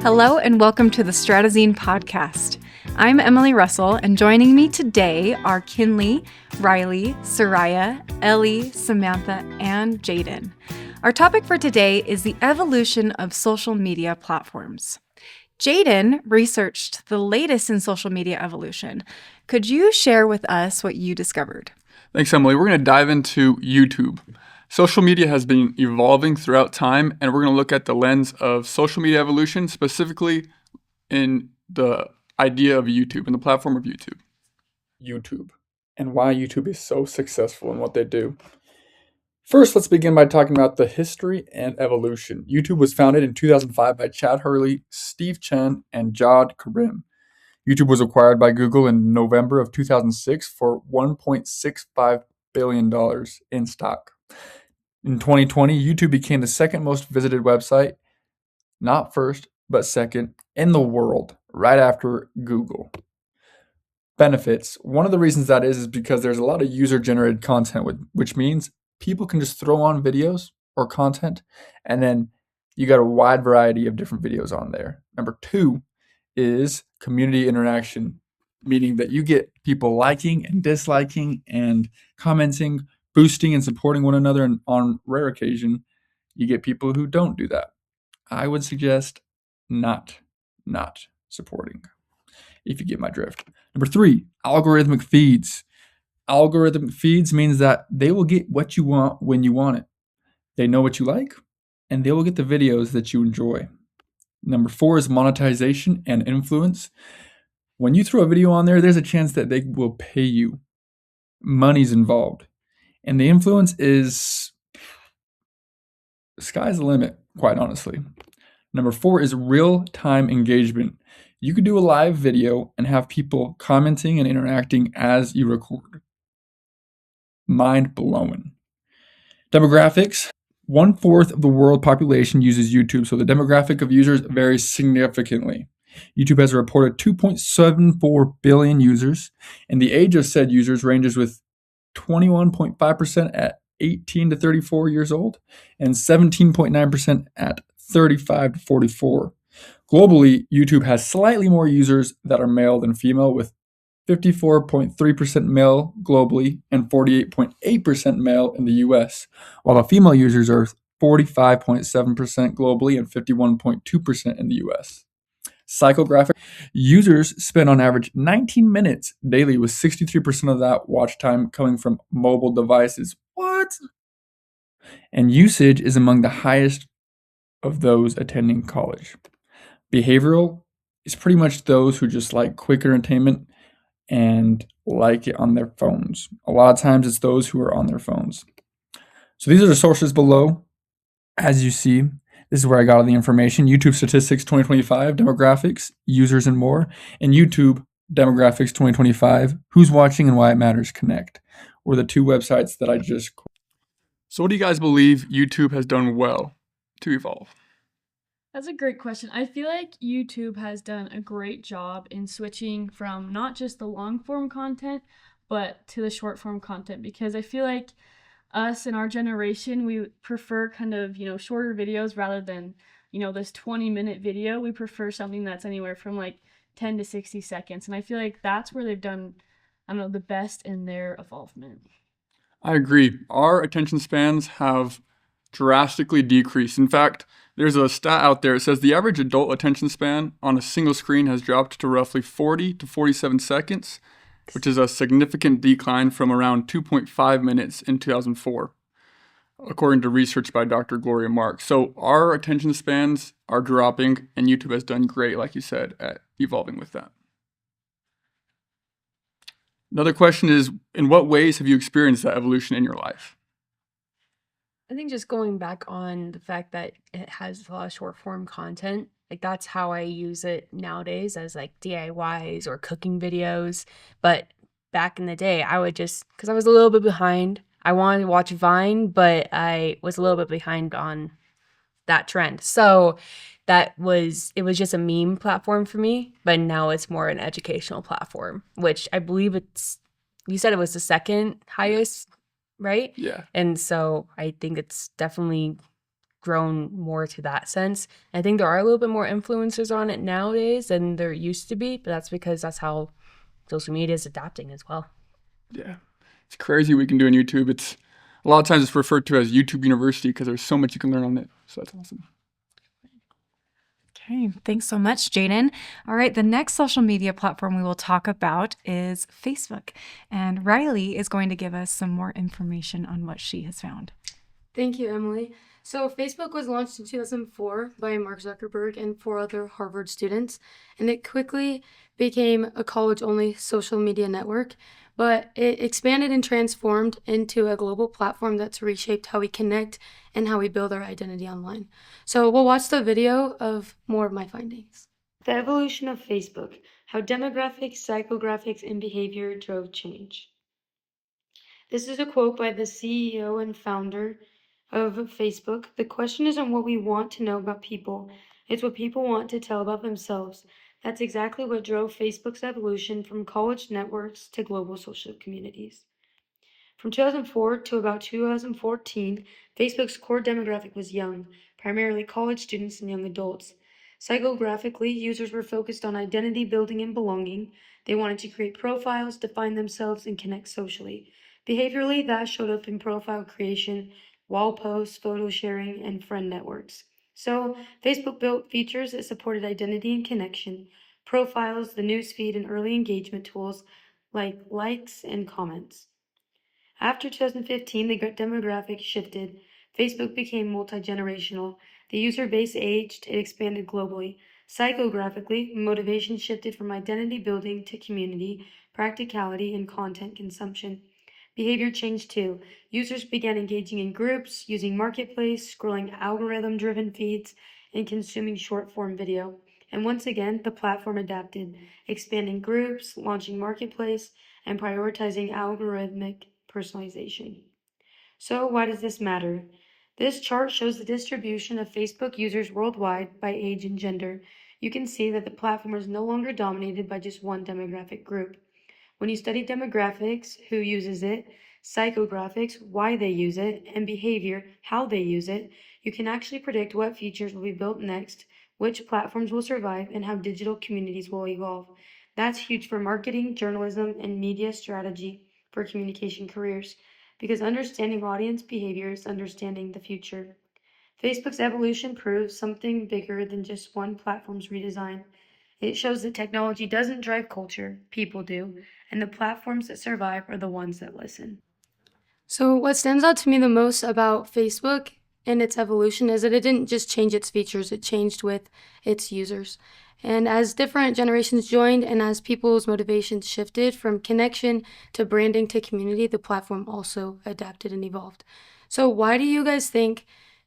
Hello and welcome to the Stratazine podcast. I'm Emily Russell, and joining me today are Kinley, Riley, Soraya, Ellie, Samantha, and Jaden. Our topic for today is the evolution of social media platforms. Jaden researched the latest in social media evolution. Could you share with us what you discovered? Thanks, Emily. We're going to dive into YouTube. Social media has been evolving throughout time, and we're going to look at the lens of social media evolution, specifically in the idea of YouTube and the platform of YouTube. YouTube, and why YouTube is so successful in what they do. First, let's begin by talking about the history and evolution. YouTube was founded in 2005 by Chad Hurley, Steve Chen, and Jawed Karim. YouTube was acquired by Google in November of 2006 for $1.65 billion in stock. In 2020, YouTube became the second most visited website, not first, but second, in the world, right after Google. Benefits. One of the reasons that is because there's a lot of user-generated content, which means people can just throw on videos or content, and then you got a wide variety of different videos on there. Number two is community interaction, meaning that you get people liking and disliking and commenting, boosting and supporting one another, and on rare occasion, you get people who don't do that. I would suggest not supporting, if you get my drift. Number three, algorithmic feeds. Algorithmic feeds means that they will get what you want when you want it. They know what you like, and they will get the videos that you enjoy. Number four is monetization and influence. When you throw a video on there, there's a chance that they will pay you. Money's involved. And the influence is, sky's the limit, quite honestly. Number four is real-time engagement. You could do a live video and have people commenting and interacting as you record. Mind-blowing. Demographics. 1/4 of the world population uses YouTube, so the demographic of users varies significantly. YouTube has a reported 2.74 billion users, and the age of said users ranges with 21.5% at 18 to 34 years old and 17.9% at 35 to 44. Globally, YouTube has slightly more users that are male than female, with 54.3% male globally and 48.8% male in the US, while the female users are 45.7% globally and 51.2% in the US. Psychographic. Users spend on average 19 minutes daily, with 63% of that watch time coming from mobile devices. What? And usage is among the highest of those attending college. Behavioral is pretty much those who just like quick entertainment and like it on their phones. A lot of times it's those who are on their phones. So these are the sources below. As you see, this is where I got all the information. YouTube Statistics 2025, Demographics, Users and More, and YouTube Demographics 2025, Who's Watching and Why It Matters Connect, were the two websites that I just... So what do you guys believe YouTube has done well to evolve? That's a great question. I feel like YouTube has done a great job in switching from not just the long form content, but to the short form content, because I feel like us in our generation, we prefer kind of, shorter videos rather than, this 20-minute video. We prefer something that's anywhere from like 10 to 60 seconds. And I feel like that's where they've done, the best in their evolvement. I agree. Our attention spans have drastically decreased. In fact, there's a stat out there. It says the average adult attention span on a single screen has dropped to roughly 40 to 47 seconds, which is a significant decline from around 2.5 minutes in 2004, according to research by Dr. Gloria Marks. So our attention spans are dropping, and YouTube has done great, like you said, at evolving with that. Another question is, in what ways have you experienced that evolution in your life? I think just going back on the fact that it has a lot of short form content, like that's how I use it nowadays, as like DIYs or cooking videos. But back in the day, I would just, because I was a little bit behind, I wanted to watch Vine, but I was a little bit behind on that trend. So it was just a meme platform for me, but now it's more an educational platform, which I believe you said it was the second highest, right? Yeah. And so I think it's definitely grown more to that sense. I think there are a little bit more influencers on it nowadays than there used to be, but that's because that's how social media is adapting as well. Yeah, it's crazy what we can do on YouTube. It's a lot of times it's referred to as YouTube University because there's so much you can learn on it. So that's awesome. Okay, thanks so much, Jaden. All right, the next social media platform we will talk about is Facebook. And Riley is going to give us some more information on what she has found. Thank you, Emily. So, Facebook was launched in 2004 by Mark Zuckerberg and 4 other Harvard students, and it quickly became a college-only social media network, but it expanded and transformed into a global platform that's reshaped how we connect and how we build our identity online. So, we'll watch the video of more of my findings. The evolution of Facebook, how demographics, psychographics, and behavior drove change. This is a quote by the CEO and founder of Facebook. The question isn't what we want to know about people, it's what people want to tell about themselves. That's exactly what drove Facebook's evolution from college networks to global social communities. From 2004 to about 2014, Facebook's core demographic was young, primarily college students and young adults. Psychographically, users were focused on identity building and belonging. They wanted to create profiles, define themselves, and connect socially. Behaviorally, that showed up in profile creation, wall posts, photo sharing, and friend networks. So, Facebook built features that supported identity and connection, profiles, the newsfeed, and early engagement tools like likes and comments. After 2015, the demographic shifted. Facebook became multi-generational. The user base aged, it expanded globally. Psychographically, motivation shifted from identity building to community, practicality, and content consumption. Behavior changed too. Users began engaging in groups, using Marketplace, scrolling algorithm-driven feeds, and consuming short-form video. And once again, the platform adapted, expanding groups, launching Marketplace, and prioritizing algorithmic personalization. So, why does this matter? This chart shows the distribution of Facebook users worldwide by age and gender. You can see that the platform is no longer dominated by just one demographic group. When you study demographics, who uses it, psychographics, why they use it, and behavior, how they use it, you can actually predict what features will be built next, which platforms will survive, and how digital communities will evolve. That's huge for marketing, journalism, and media strategy for communication careers, because understanding audience behavior is understanding the future. Facebook's evolution proves something bigger than just one platform's redesign. It shows that technology doesn't drive culture, people do, and the platforms that survive are the ones that listen. So, what stands out to me the most about Facebook and its evolution is that it didn't just change its features, it changed with its users. And as different generations joined and as people's motivations shifted from connection to branding to community, the platform also adapted and evolved. So, why do you guys think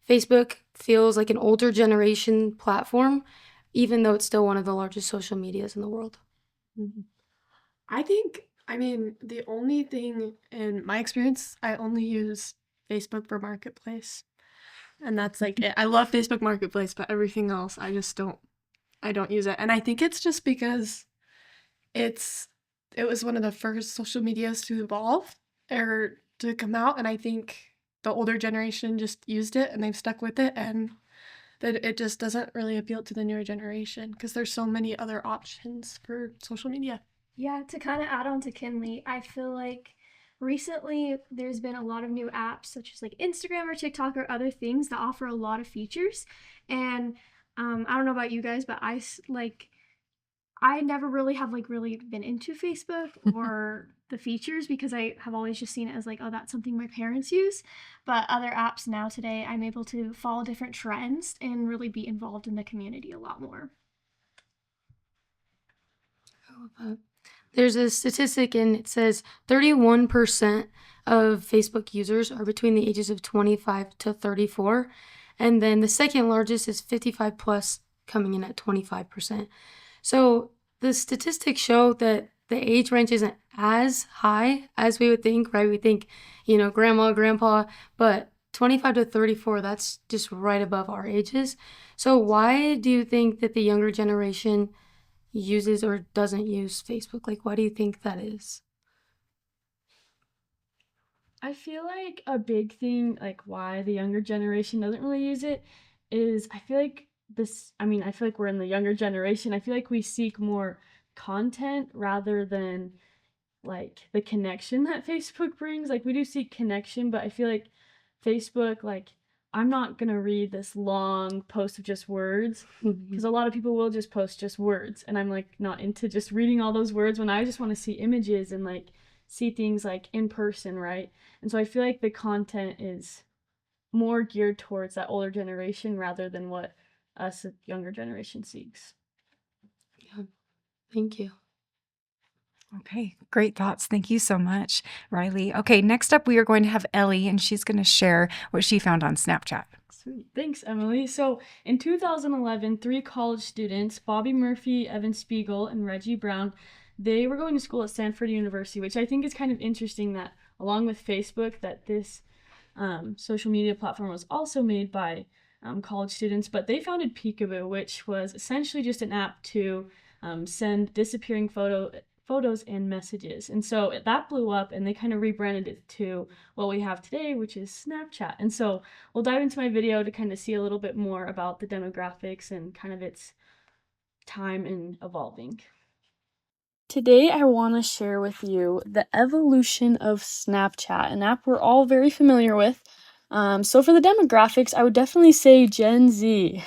Facebook feels like an older generation platform, even though it's still one of the largest social medias in the world? The only thing in my experience, I only use Facebook for Marketplace. And that's like it. I love Facebook Marketplace, but everything else, I don't use it. And I think it's just because it was one of the first social medias to evolve or to come out. And I think the older generation just used it and they've stuck with it. And that it just doesn't really appeal to the newer generation because there's so many other options for social media. Yeah, to kind of add on to Kinley, I feel like recently there's been a lot of new apps such as like Instagram or TikTok or other things that offer a lot of features. And I don't know about you guys, but I never really have really been into Facebook or the features because I have always just seen it as like, oh, that's something my parents use. But other apps now today, I'm able to follow different trends and really be involved in the community a lot more. There's a statistic and it says 31% of Facebook users are between the ages of 25 to 34. And then the second largest is 55 plus, coming in at 25%. So the statistics show that the age range isn't as high as we would think, right? We think, grandma, grandpa, but 25 to 34, that's just right above our ages. So why do you think that the younger generation uses or doesn't use Facebook? Why do you think that is? I feel like a big thing, like why the younger generation doesn't really use it, is I feel like I feel like we're in the younger generation. I feel like we seek more content rather than like the connection that Facebook brings. Like we do seek connection, but I feel like Facebook, like I'm not gonna read this long post of just words because a lot of people will just post just words, and I'm like not into just reading all those words when I just want to see images and like see things like in person, right? And so I feel like the content is more geared towards that older generation rather than what us younger generation seeks. Yeah. Thank you. Okay, great thoughts. Thank you so much, Riley. Okay, next up we are going to have Ellie, and she's going to share what she found on Snapchat. Sweet. Thanks, Emily. So in 2011, 3 college students, Bobby Murphy, Evan Spiegel, and Reggie Brown, they were going to school at Stanford University, which I think is kind of interesting that along with Facebook, that this social media platform was also made by college students, but they founded Peekaboo, which was essentially just an app to send disappearing photos and messages. And so that blew up, and they kind of rebranded it to what we have today, which is Snapchat. And so we'll dive into my video to kind of see a little bit more about the demographics and kind of its time in evolving. Today, I want to share with you the evolution of Snapchat, an app we're all very familiar with. So for the demographics, I would definitely say Gen Z,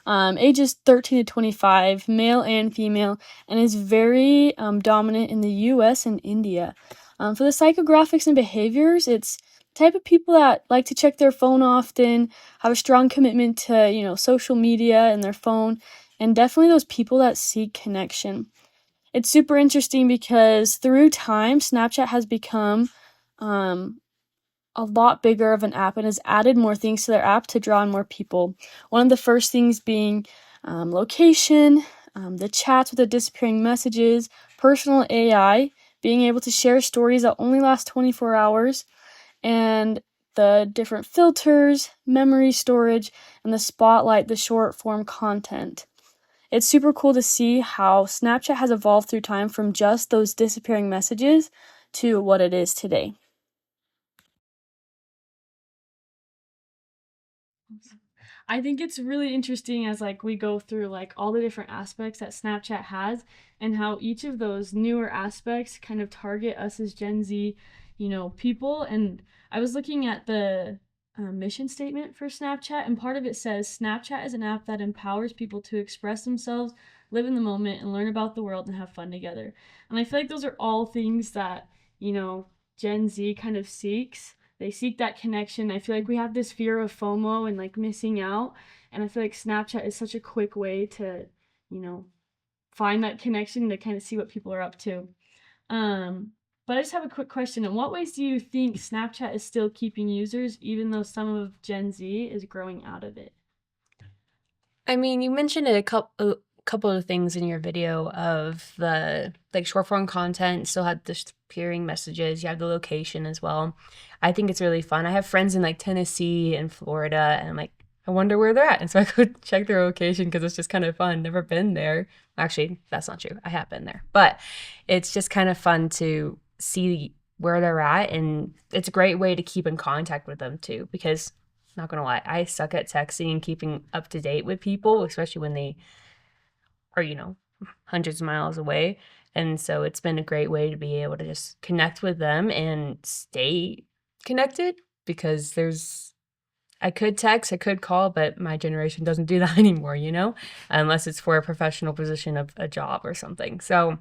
ages 13 to 25, male and female, and is very dominant in the US and India. For the psychographics and behaviors, it's the type of people that like to check their phone often, have a strong commitment to, social media and their phone, and definitely those people that seek connection. It's super interesting because through time, Snapchat has become a lot bigger of an app and has added more things to their app to draw in more people. One of the first things being location, the chats with the disappearing messages, personal AI, being able to share stories that only last 24 hours, and the different filters, memory storage, and the spotlight, the short form content. It's super cool to see how Snapchat has evolved through time from just those disappearing messages to what it is today. I think it's really interesting as like we go through like all the different aspects that Snapchat has and how each of those newer aspects kind of target us as Gen Z, people. And I was looking at the mission statement for Snapchat, and part of it says Snapchat is an app that empowers people to express themselves, live in the moment, and learn about the world and have fun together. And I feel like those are all things that, Gen Z kind of seeks. They seek that connection. I feel like we have this fear of FOMO and like missing out. And I feel like Snapchat is such a quick way to, find that connection to kind of see what people are up to. But I just have a quick question. In what ways do you think Snapchat is still keeping users, even though some of Gen Z is growing out of it? I mean, you mentioned a couple of things in your video of the like short form content, still had disappearing messages, you have the location as well. I think it's really fun. I have friends in like Tennessee and Florida, and I'm like, I wonder where they're at. And so I could check their location because it's just kind of fun. Never been there. Actually, that's not true. I have been there. But it's just kind of fun to see where they're at. And it's a great way to keep in contact with them too. Because, not going to lie, I suck at texting and keeping up to date with people, especially when they are, hundreds of miles away. And so it's been a great way to be able to just connect with them and stay connected because I could text, I could call, but my generation doesn't do that anymore, unless it's for a professional position of a job or something. So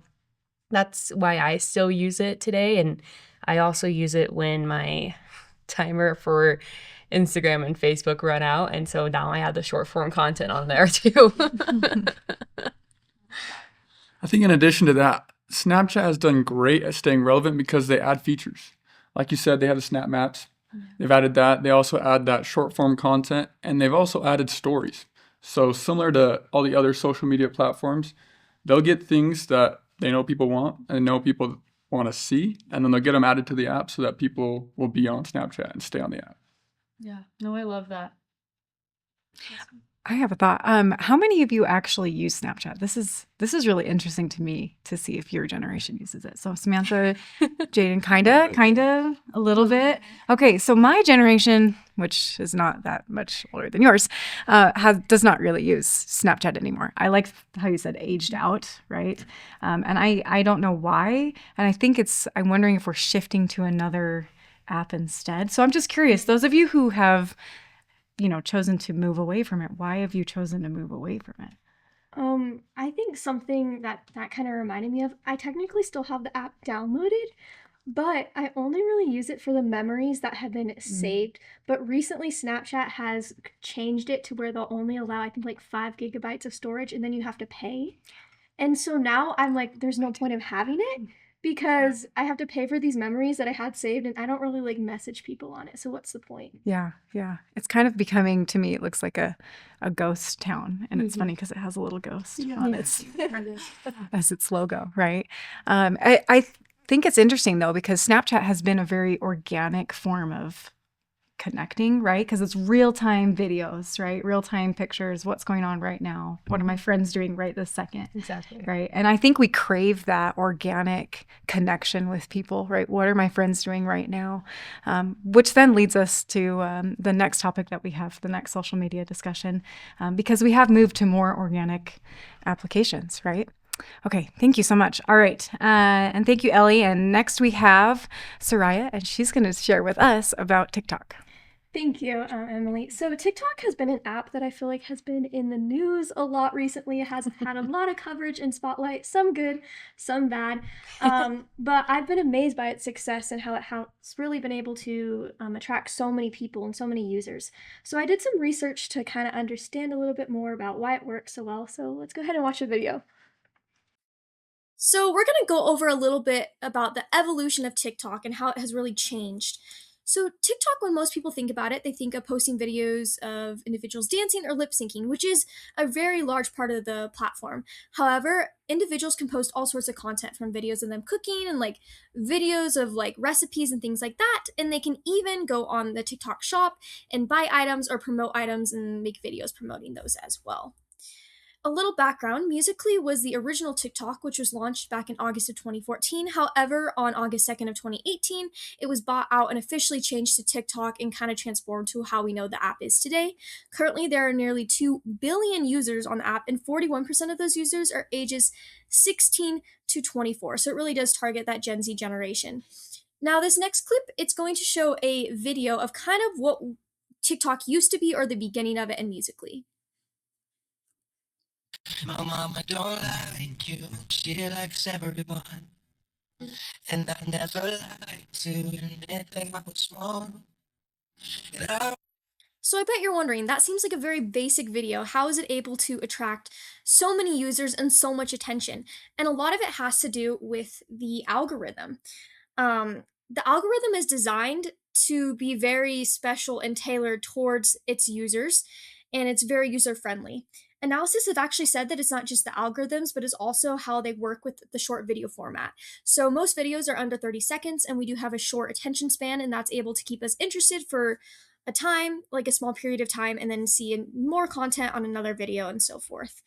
that's why I still use it today. And I also use it when my timer for Instagram and Facebook run out. And so now I have the short form content on there too. I think in addition to that, Snapchat has done great at staying relevant because they add features. Like you said, they have the Snap Maps. They've added that. They also add that short form content, and they've also added stories. So similar to all the other social media platforms, they'll get things that they know people want and know people want to see, and then they'll get them added to the app so that people will be on Snapchat and stay on the app. Yeah, no, I love that. I have a thought. How many of you actually use Snapchat? This is really interesting to me to see if your generation uses it. So Samantha, Jaden, kinda, a little bit. Okay, so my generation, which is not that much older than yours, does not really use Snapchat anymore. I like how you said aged out, right? And I don't know why, and I think I'm wondering if we're shifting to another app instead. So I'm just curious. Those of you who have chosen to move away from it. Why have you chosen to move away from it? I think something that kind of reminded me of, I technically still have the app downloaded, but I only really use it for the memories that have been saved. But recently, Snapchat has changed it to where they'll only allow, I think, like 5 GB of storage, and then you have to pay. And so now I'm like, there's no point of having it because I have to pay for these memories that I had saved, and I don't really like message people on it. So what's the point? Yeah. It's kind of becoming, to me, it looks like a ghost town. And it's funny because it has a little ghost on its as its logo, right? I think it's interesting though, because Snapchat has been a very organic form of connecting, right? Because it's real-time videos, right? Real-time pictures, what's going on right now, what are my friends doing right this second. Exactly. Right. And I think we crave that organic connection with people, right? What are my friends doing right now? Which then leads us to the next topic that we have, the next social media discussion, because we have moved to more organic applications, right? Okay, thank you so much. All right, and thank you, Ellie. And next we have Soraya, and she's going to share with us about TikTok. Thank you, Emily. So TikTok has been an app that I feel like has been in the news a lot recently. It has had a lot of coverage and spotlight, some good, some bad. But I've been amazed by its success and how it has really been able to attract so many people and so many users. So I did some research to kind of understand a little bit more about why it works so well. So let's go ahead and watch the video. So we're going to go over a little bit about the evolution of TikTok and how it has really changed. So TikTok, when most people think about it, they think of posting videos of individuals dancing or lip syncing, which is a very large part of the platform. However, individuals can post all sorts of content, from videos of them cooking and like videos of like recipes and things like that. And they can even go on the TikTok shop and buy items or promote items and make videos promoting those as well. A little background, Musical.ly was the original TikTok, which was launched back in August of 2014. However, on August 2nd of 2018, it was bought out and officially changed to TikTok and kind of transformed to how we know the app is today. Currently, there are nearly 2 billion users on the app, and 41% of those users are ages 16 to 24. So it really does target that Gen Z generation. Now, this next clip, it's going to show a video of kind of what TikTok used to be, or the beginning of it in Musical.ly. My mama don't like you, she likes everyone. And I never like to admit that I was wrong. So I bet you're wondering, that seems like a very basic video. How is it able to attract so many users and so much attention? And a lot of it has to do with the algorithm. The algorithm is designed to be very special and tailored towards its users, and it's very user-friendly. Analysis have actually said that it's not just the algorithms, but it's also how they work with the short video format. So most videos are under 30 seconds, and we do have a short attention span, and that's able to keep us interested for a time, like a small period of time, and then see more content on another video and so forth.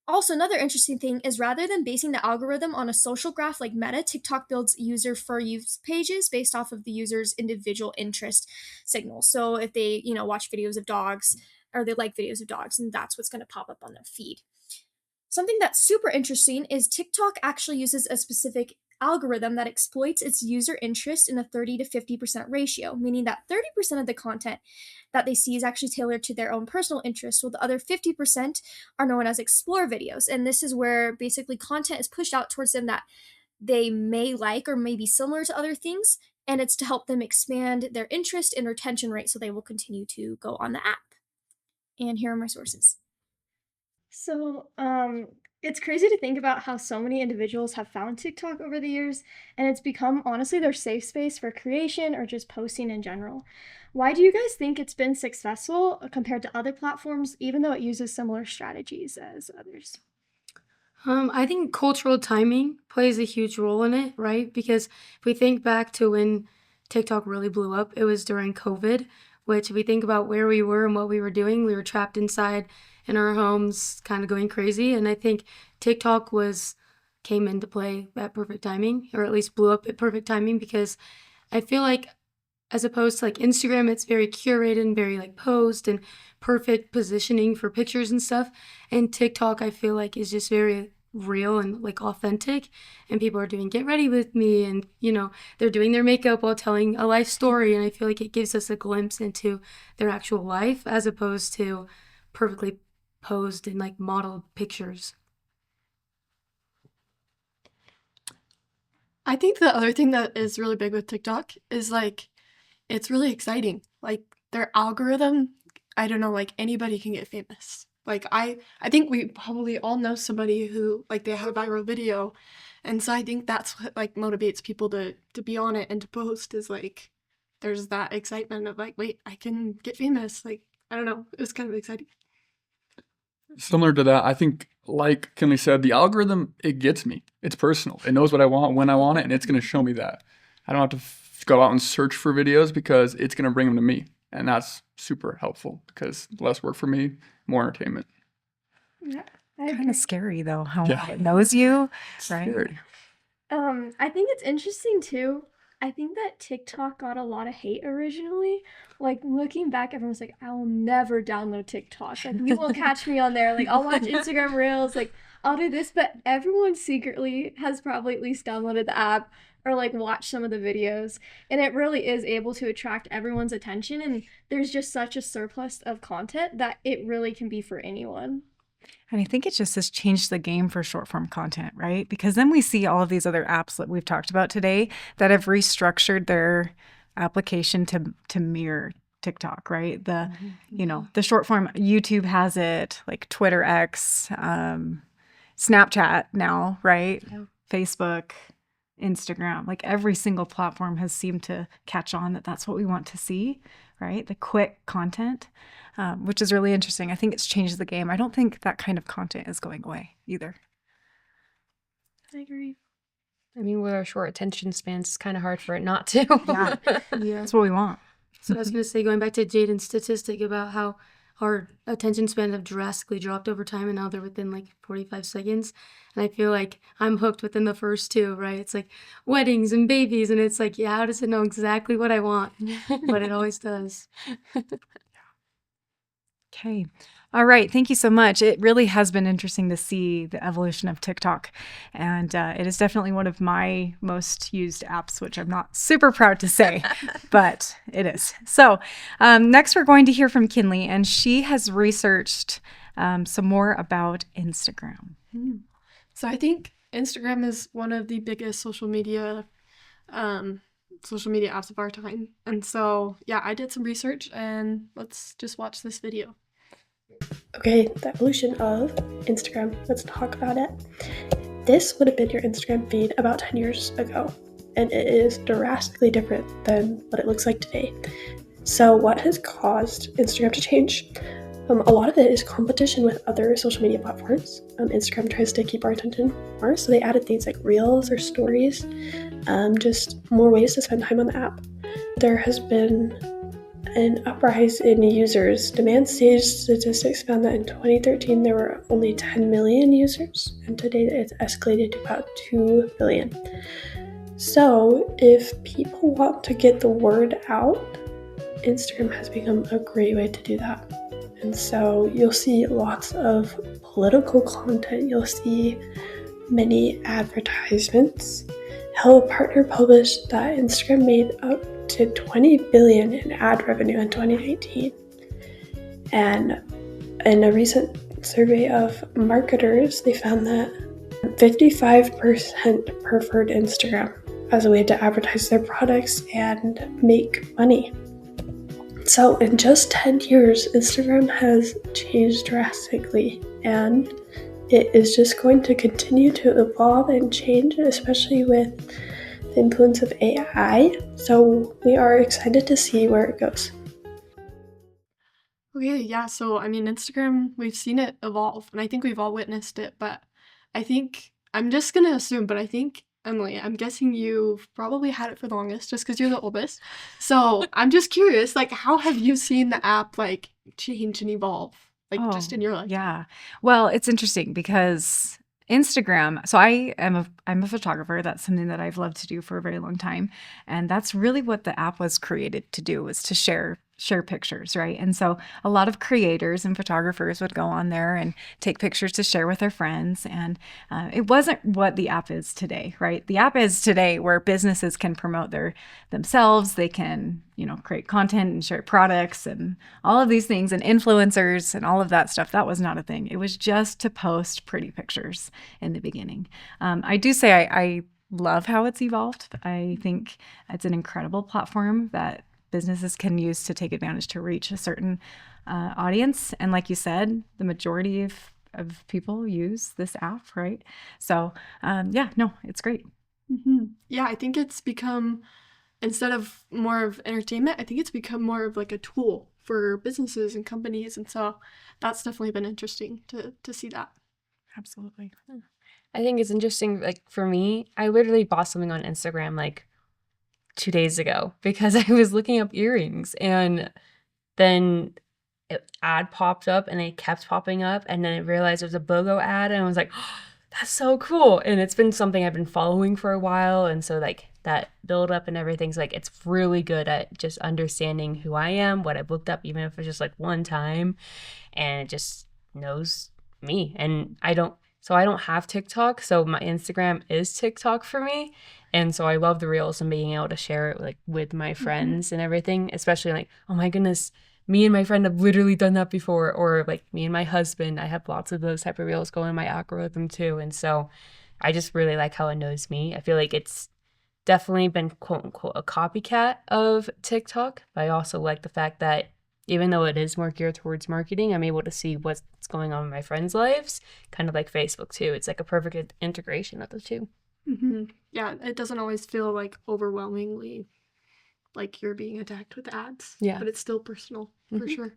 Also, another interesting thing is, rather than basing the algorithm on a social graph like Meta, TikTok builds user for you pages based off of the user's individual interest signals. So if they, watch videos of dogs, or they like videos of dogs, and that's what's going to pop up on their feed. Something that's super interesting is TikTok actually uses a specific algorithm that exploits its user interest in a 30 to 50% ratio, meaning that 30% of the content that they see is actually tailored to their own personal interests, while the other 50% are known as explore videos. And this is where basically content is pushed out towards them that they may like or may be similar to other things, and it's to help them expand their interest and retention rate so they will continue to go on the app. And here are my sources. So, it's crazy to think about how so many individuals have found TikTok over the years, and it's become, honestly, their safe space for creation or just posting in general. Why do you guys think it's been successful compared to other platforms, even though it uses similar strategies as others? I think cultural timing plays a huge role in it, right? Because if we think back to when TikTok really blew up, it was during COVID, which if we think about where we were and what we were doing, we were trapped inside in our homes, kind of going crazy. And I think TikTok came into play at perfect timing, or at least blew up at perfect timing, because I feel like as opposed to like Instagram, it's very curated and very like posed and perfect positioning for pictures and stuff. And TikTok, I feel like, is just very real and like authentic. And people are doing get ready with me, and they're doing their makeup while telling a life story. And I feel like it gives us a glimpse into their actual life as opposed to perfectly posed and like modeled pictures. I think the other thing that is really big with TikTok is like it's really exciting. Like their algorithm, I don't know, like anybody can get famous. Like I think we probably all know somebody who like they have a viral video. And so I think that's what like motivates people to be on it and to post, is like there's that excitement of like, wait, I can get famous. Like, I don't know. It was kind of exciting. Similar to that, I think, like Kinley said, the algorithm, it gets me. It's personal. It knows what I want when I want it, and it's going to show me that. I don't have to go out and search for videos because it's going to bring them to me. And that's super helpful because less work for me, more entertainment. Yeah, Kind of scary though, how Yeah. it knows you, It's right? scary. I think it's interesting too. I think that TikTok got a lot of hate originally. Like looking back, everyone's like, I will never download TikTok. Like you won't catch me on there. Like I'll watch Instagram Reels. Like I'll do this, but everyone secretly has probably at least downloaded the app or like watched some of the videos. And it really is able to attract everyone's attention. And there's just such a surplus of content that it really can be for anyone. And I think it just has changed the game for short form content, right? Because then we see all of these other apps that we've talked about today that have restructured their application to mirror TikTok, right? The the short form, YouTube has it, like Twitter X, Snapchat now, right? Yeah. Facebook, Instagram, like every single platform has seemed to catch on that that's what we want to see, right? The quick content, which is really interesting. I think it's changed the game. I don't think that kind of content is going away either. I agree. I mean, with our short attention spans, it's kind of hard for it not to. Yeah. Yeah. That's what we want. So I was going to say, going back to Jaden's statistic about how our attention spans have drastically dropped over time, and now they're within like 45 seconds. And I feel like I'm hooked within the first two, right? It's like weddings and babies, and it's like, yeah, how does it know exactly what I want? But it always does. Okay. All right. Thank you so much. It really has been interesting to see the evolution of TikTok. And it is definitely one of my most used apps, which I'm not super proud to say, but it is. So next we're going to hear from Kinley, and she has researched some more about Instagram. So I think Instagram is one of the biggest social media apps of our time. And so, yeah, I did some research, and let's just watch this video. Okay, the evolution of Instagram. Let's talk about it. This would have been your Instagram feed about 10 years ago, and it is drastically different than what it looks like today. So what has caused Instagram to change? A lot of it is competition with other social media platforms. Instagram tries to keep our attention more, so they added things like Reels or Stories, just more ways to spend time on the app. There has been an uprise in users. Demand stage statistics found that in 2013 there were only 10 million users, and today it's escalated to about 2 billion. So if people want to get the word out, Instagram has become a great way to do that. And so you'll see lots of political content, you'll see many advertisements. Hello Partner published that Instagram made up to 20 billion in ad revenue in 2019. And in a recent survey of marketers, they found that 55% preferred Instagram as a way to advertise their products and make money. So in just 10 years, Instagram has changed drastically, and it is just going to continue to evolve and change, especially with the influence of AI. So we are excited to see where it goes. Okay, yeah, so I mean, Instagram, we've seen it evolve, and I think we've all witnessed it, but I think, I'm just gonna assume, but I think Emily, I'm guessing you've probably had it for the longest just because you're the oldest. So I'm just curious, like, how have you seen the app like change and evolve, like just in your life? Yeah. Well, it's interesting because Instagram, so I'm a photographer. That's something that I've loved to do for a very long time. And that's really what the app was created to do, was to share pictures, right? And so a lot of creators and photographers would go on there and take pictures to share with their friends. And it wasn't what the app is today, right? The app is today where businesses can promote themselves. They can, create content and share products and all of these things, and influencers and all of that stuff. That was not a thing. It was just to post pretty pictures in the beginning. I do say I love how it's evolved. I think it's an incredible platform that businesses can use to take advantage to reach a certain audience. And like you said, the majority of people use this app, right? So it's great. Yeah, I think it's become, instead of more of entertainment, I think it's become more of like a tool for businesses and companies. And so that's definitely been interesting to see that. Absolutely. I think it's interesting, like for me, I literally bought something on Instagram like 2 days ago because I was looking up earrings, and then an ad popped up and it kept popping up, and then I realized it was a BOGO ad, and I was like, oh, that's so cool. And it's been something I've been following for a while, and so like that build up and everything's like, it's really good at just understanding who I am, what I've looked up, even if it's just like one time, and it just knows me. And I don't have TikTok, so my Instagram is TikTok for me. And so I love the reels and being able to share it like with my friends and everything, especially like, oh my goodness, me and my friend have literally done that before, or like me and my husband. I have lots of those type of reels going in my algorithm too. And so I just really like how it knows me. I feel like it's definitely been quote unquote a copycat of TikTok, but I also like the fact that even though it is more geared towards marketing, I'm able to see what's going on in my friends' lives, kind of like Facebook too. It's like a perfect integration of the two. Yeah, it doesn't always feel like overwhelmingly like you're being attacked with ads. Yeah. But it's still personal for sure.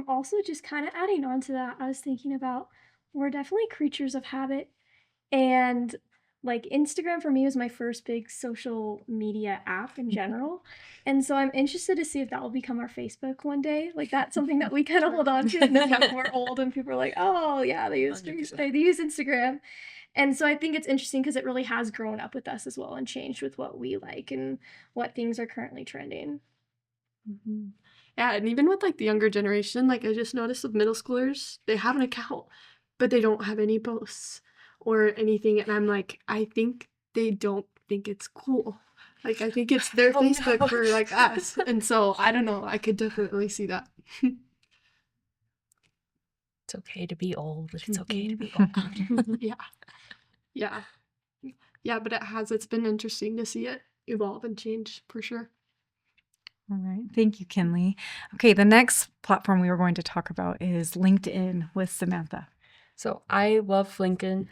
Also, just kind of adding on to that, I was thinking about, we're definitely creatures of habit, and like Instagram for me was my first big social media app in general. And so I'm interested to see if that will become our Facebook one day. Like that's something that we kind of hold on to, and then when we're old and people are like, oh yeah, they use Instagram. And so I think it's interesting because it really has grown up with us as well and changed with what we like and what things are currently trending. Yeah, and even with like the younger generation, like I just noticed with middle schoolers, they have an account, but they don't have any posts or anything. And I'm like, I think they don't think it's cool. Like I think it's their Facebook for like us. And so I don't know. I could definitely see that. It's okay to be old. It's okay to be old. Yeah. Yeah, but it's been interesting to see it evolve and change for sure. All right. Thank you, Kinley. Okay, the next platform we were going to talk about is LinkedIn with Samantha. So I love LinkedIn.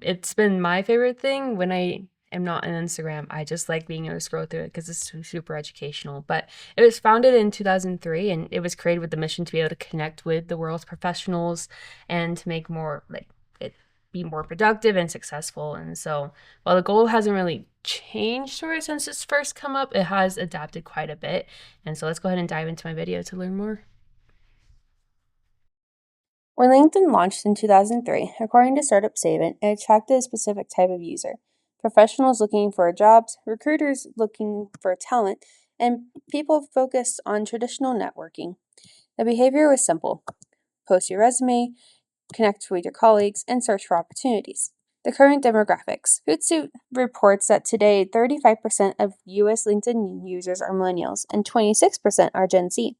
It's been my favorite thing when I am not on Instagram. I just like being able to scroll through it because it's super educational. But it was founded in 2003, and it was created with the mission to be able to connect with the world's professionals and to make more like it be more productive and successful. And so while the goal hasn't really changed sort of since it's first come up, it has adapted quite a bit. And so let's go ahead and dive into my video to learn more. When LinkedIn launched in 2003, according to Startup Savant, it attracted a specific type of user: professionals looking for jobs, recruiters looking for talent, and people focused on traditional networking. The behavior was simple: post your resume, connect with your colleagues, and search for opportunities. The current demographics. Hootsuite reports that today 35% of U.S. LinkedIn users are millennials and 26% are Gen Z.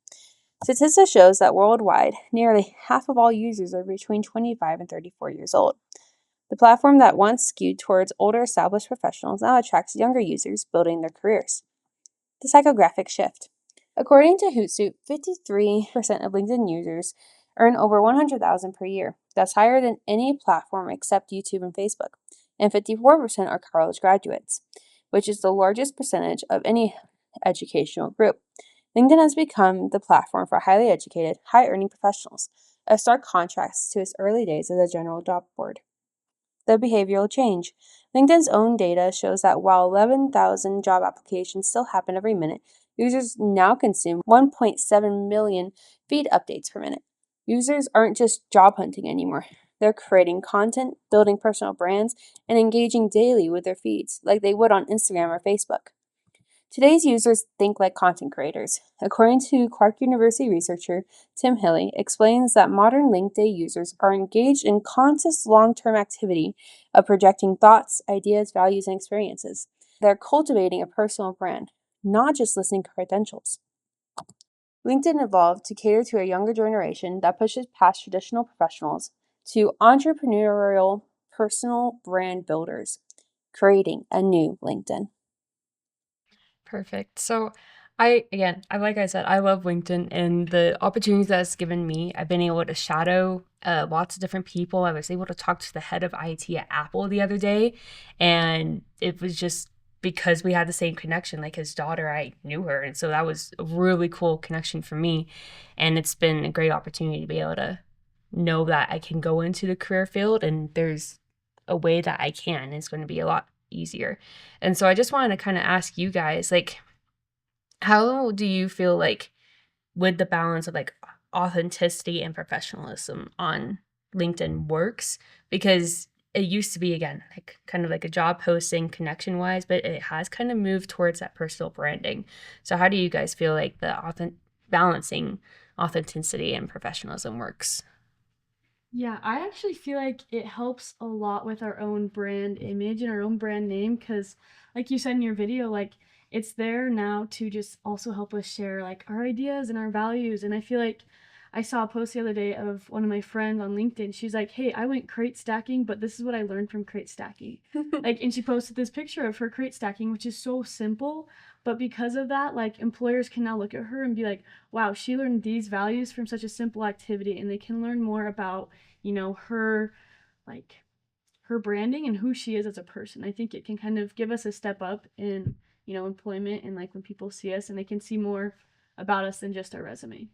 Statistics shows that worldwide, nearly half of all users are between 25 and 34 years old. The platform that once skewed towards older established professionals now attracts younger users building their careers. The psychographic shift. According to Hootsuite, 53% of LinkedIn users earn over $100,000 per year. That's higher than any platform except YouTube and Facebook. And 54% are college graduates, which is the largest percentage of any educational group. LinkedIn has become the platform for highly educated, high-earning professionals, a stark contrast to its early days as a general job board. the behavioral change. LinkedIn's own data shows that while 11,000 job applications still happen every minute, users now consume 1.7 million feed updates per minute. Users aren't just job hunting anymore. They're creating content, building personal brands, and engaging daily with their feeds, like they would on Instagram or Facebook. Today's users think like content creators. According to Clark University researcher Tim Hilly, explains that modern LinkedIn users are engaged in conscious long-term activity of projecting thoughts, ideas, values, and experiences. They're cultivating a personal brand, not just listing credentials. LinkedIn evolved to cater to a younger generation that pushes past traditional professionals to entrepreneurial personal brand builders, creating a new LinkedIn. Perfect. So like I said, I love LinkedIn and the opportunities that it's given me. I've been able to shadow lots of different people. I was able to talk to the head of IT at Apple the other day, and it was just because we had the same connection. Like his daughter, I knew her, and so that was a really cool connection for me. And it's been a great opportunity to be able to know that I can go into the career field, and there's a way that I can. It's going to be a lot easier. And so I just wanted to kind of ask you guys, like, how do you feel like with the balance of like authenticity and professionalism on LinkedIn works? Because it used to be, again, like kind of like a job posting connection wise, but it has kind of moved towards that personal branding. So how do you guys feel like the balancing authenticity and professionalism works? Yeah, I actually feel like it helps a lot with our own brand image and our own brand name because, like you said in your video, like it's there now to just also help us share like our ideas and our values. And I feel like I saw a post the other day of one of my friends on LinkedIn. She's like, "Hey, I went crate stacking, but this is what I learned from crate stacking." Like, and she posted this picture of her crate stacking, which is so simple, but because of that, like employers can now look at her and be like, "Wow, she learned these values from such a simple activity," and they can learn more about her like her branding and who she is as a person. I think it can kind of give us a step up in employment, and like when people see us and they can see more about us than just our resume.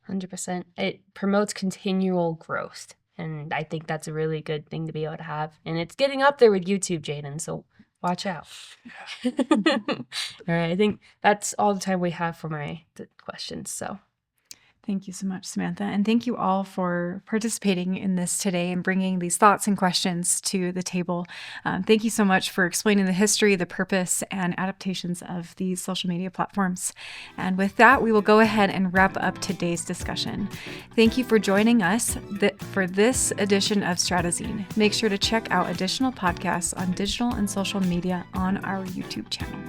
100%. It promotes continual growth, and I think that's a really good thing to be able to have. And it's getting up there with YouTube, Jaden, so watch out. All right, I think that's all the time we have for the questions. So Thank you so much, Samantha. And thank you all for participating in this today and bringing these thoughts and questions to the table. Thank you so much for explaining the history, the purpose, and adaptations of these social media platforms. And with that, we will go ahead and wrap up today's discussion. Thank you for joining us for this edition of Stratazine. Make sure to check out additional podcasts on digital and social media on our YouTube channel.